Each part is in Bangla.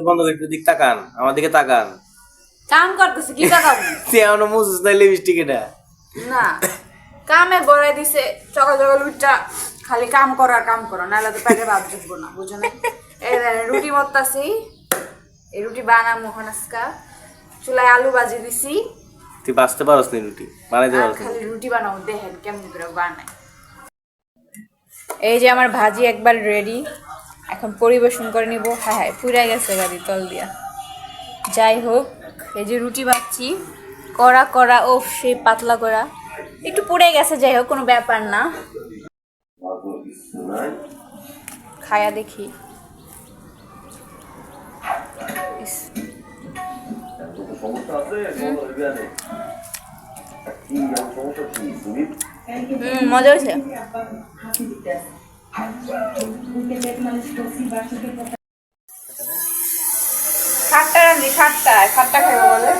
বন্ধ করে একটু দিক তাকান, আমার দিকে তাকান। কাম করতেছে কি তাকাবো? তুই এমন মুছিস না লিপস্টিক এটা। না কামে বড়াই দিছে, সকাল সকাল উঠটা খালি কাম করা নাহলে তো পেটে ভাত জুটবো না, বুঝো না? এই দেখেন রুটি মরতাছি, এই রুটি বানামু আজকা। চুলায় আলু ভাজি দিছি। তুই বাঁচতে পারস নি রুটি বানাইতে আর পারস খালি রুটি বানাবো, দেখেন কেমন করে বানাই। এই যে আমার ভাজি একবার রেডি, এখন পরিবেশন করে নিব। হ্যাঁ হ্যাঁ পুড়ে গেছে গাড়ি তল দিয়া। যাই হোক, এই যে রুটি বাচ্ছি কড়া কড়া, ও সেই পাতলা করা একটু পুড়ে গেছে, যাই হোক কোনো ব্যাপার না। খায়া দেখি। মজা হয়েছে। খাট্টা রান্ধি, খাট্টা খাইবো বলে।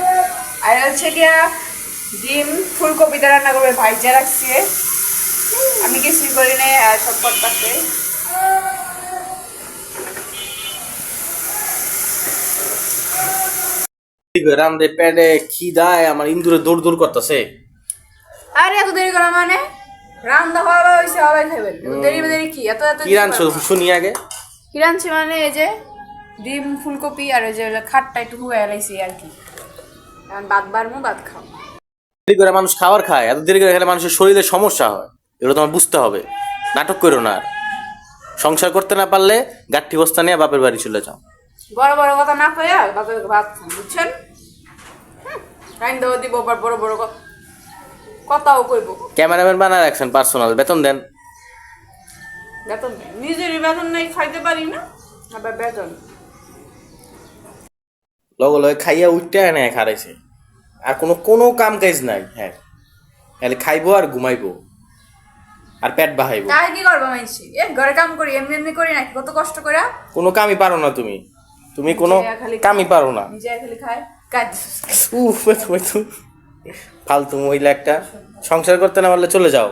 আর হচ্ছে গিয়া ডিম ফুলকপিতে রান্না করবে, ভাইজা রাখছি। আমি কিছুই করি নাই, আর সব করতেছে। রামদে পেটে খিদায় আমার ইন্দুরে দৌড় দৌড় করতেছে। আরে এত দেরি করা মানে? রান্না হওয়া হয়েছে, হওয়াই খাইবেন। দেরি দেরি কি এত এত কি রানছো শুনি আগে। কি রানছি মানে এই যে ডিম ফুলকপি আর ওই যে খাটটা একটু হুয়ে এলাইছি আর কি। এখন ভাত বাড়মু, ভাত খাও। দেরি করে মানুষ খাবার খায়, এত দেরি করে খেলে মানুষের শরীরে সমস্যা হয়, এগুলো তোমার বুঝতে হবে। নাটক করো না। আর সংসার করতে না পারলে গাঠি বস্তা নিয়ে বাপের বাড়ি চলে যাও। বড় বড় কথা না কইয়া বাপের ভাত খান, বুঝছেন? রাইন দেওয়া দিব, আবার বড় বড় কথাও কইব। ক্যামেরাম্যান বানায় রাখছেন, পার্সোনাল বেতন দেন। বেতন নেই, নিজেরই বেতন নেই, খাইতে পারি না, আবার বেতন। লগে লগে খাইয়া উঠতে এনে খারাইছে, আর কোনো কোনো কাম কাজ নাই। হ্যাঁ খালি খাইবো আর ঘুমাইবো আর পেট বাহাইবো। তাই কি করবো মাইছি? এ ঘরে কাম করি, এমনি এমনি করি নাকি? কত কষ্ট করে। কোনো কামই পারো না তুমি, তুমি কোনো কামই পারো না। নিজে খালি খায় কাজ। উফ ফালতু মহিলা একটা। সংসার করতে না পারলে চলে যাও।